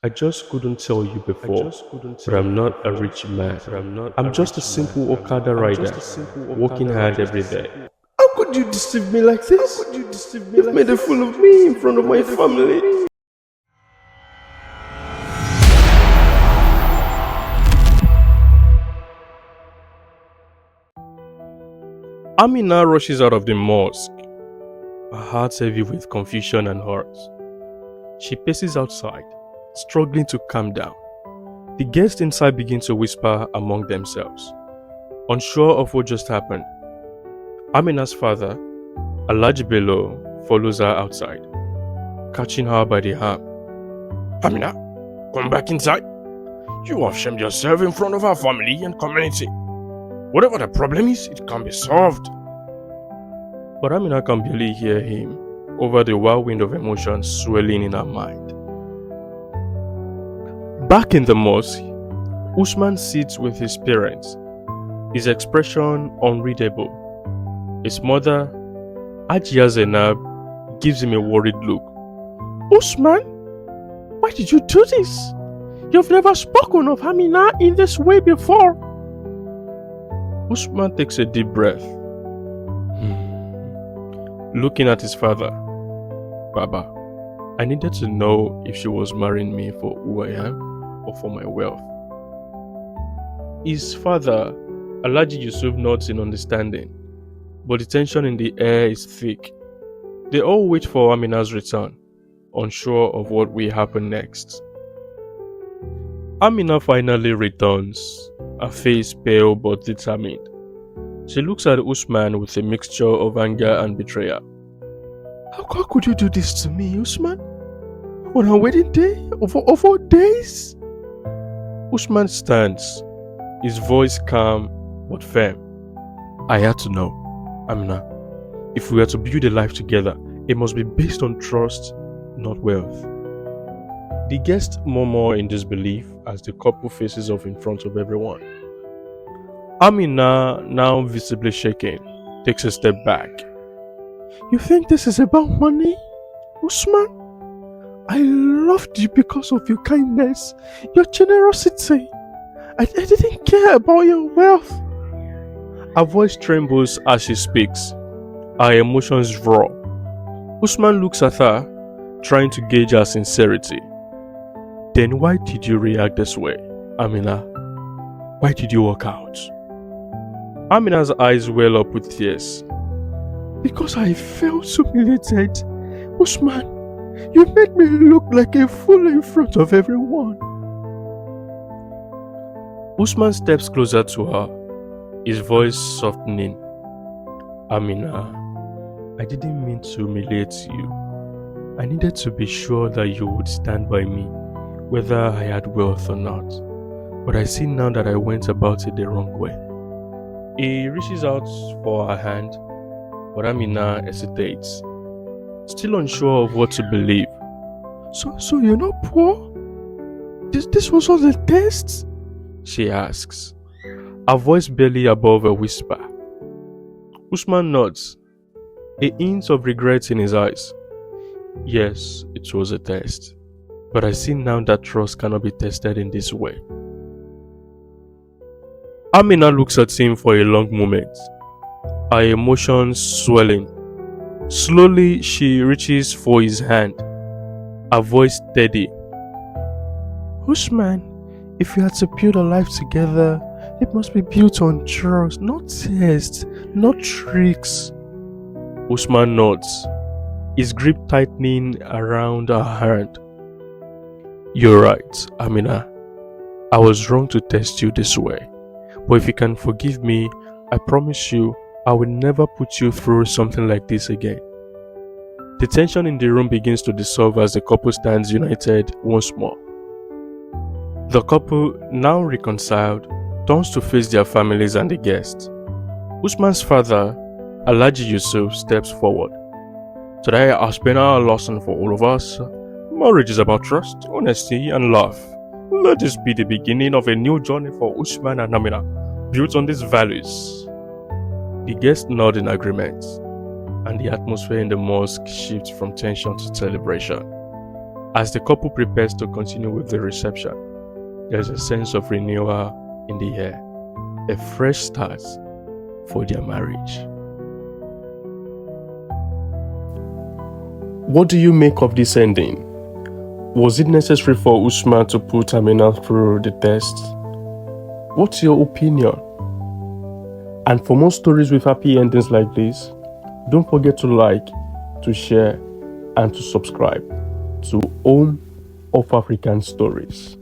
I just couldn't tell you before, but I'm not a rich man. I'm just a simple Okada rider, working hard every day. How could you deceive me like this? You've made a fool of me in front of my family. Amina rushes out of the mosque, her heart heavy with confusion and hurt. She paces outside, struggling to calm down. The guests inside begin to whisper among themselves, unsure of what just happened. Amina's father, Alhaji Bello, follows her outside, catching her by the arm. Amina, come back inside. You have shamed yourself in front of our family and community. Whatever the problem is, it can be solved. But Amina can barely hear him over the whirlwind of emotions swelling in her mind. Back in the mosque, Usman sits with his parents, his expression unreadable. His mother, Hajia Zainab, gives him a worried look. Usman, why did you do this? You've never spoken of Amina in this way before. Usman takes a deep breath, looking at his father. Baba, I needed to know if she was marrying me for who I am or for my wealth. His father, Alhaji Yusuf, nods in understanding, but the tension in the air is thick. They all wait for Amina's return, unsure of what will happen next. Amina finally returns, her face pale but determined. She looks at Usman with a mixture of anger and betrayal. How could you do this to me, Usman? On our wedding day? Of all days? Usman stands, his voice calm but firm. I had to know, Amina. If we are to build a life together, it must be based on trust, not wealth. The guests murmur in disbelief as the couple faces off in front of everyone. Amina, now visibly shaken, takes a step back. You think this is about money, Usman? I loved you because of your kindness, your generosity. I didn't care about your wealth. Her voice trembles as she speaks. Her emotions raw. Usman looks at her, trying to gauge her sincerity. Then why did you react this way, Amina? Why did you walk out? Amina's eyes well up with tears. Because I felt humiliated. Usman, you made me look like a fool in front of everyone. Usman steps closer to her, his voice softening. Amina, I didn't mean to humiliate you. I needed to be sure that you would stand by me, whether I had wealth or not. But I see now that I went about it the wrong way. He reaches out for her hand, but Amina hesitates, still unsure of what to believe. So you're not poor? This was all the test? She asks, her voice barely above a whisper. Usman nods, a hint of regret in his eyes. Yes, it was a test, but I see now that trust cannot be tested in this way. Amina looks at him for a long moment, her emotions swelling. Slowly, she reaches for his hand, her voice steady. Usman, if we are to build a life together, it must be built on trust, not tests, not tricks. Usman nods, his grip tightening around her hand. You're right, Amina. I was wrong to test you this way. But if you can forgive me, I promise you I will never put you through something like this again. The tension in the room begins to dissolve as the couple stands united once more. The couple, now reconciled, turns to face their families and the guests. Usman's father, Alhaji Yusuf, steps forward. Today has been a lesson for all of us. Marriage is about trust, honesty, and love. Let this be the beginning of a new journey for Usman and Amina, built on these values. The guests nod in agreement, and the atmosphere in the mosque shifts from tension to celebration. As the couple prepares to continue with the reception, there's a sense of renewal in the air, a fresh start for their marriage. What do you make of this ending? Was it necessary for Usman to put Amina through the test? What's your opinion? And for more stories with happy endings like this, don't forget to like, to share, and to subscribe to Home of African Stories.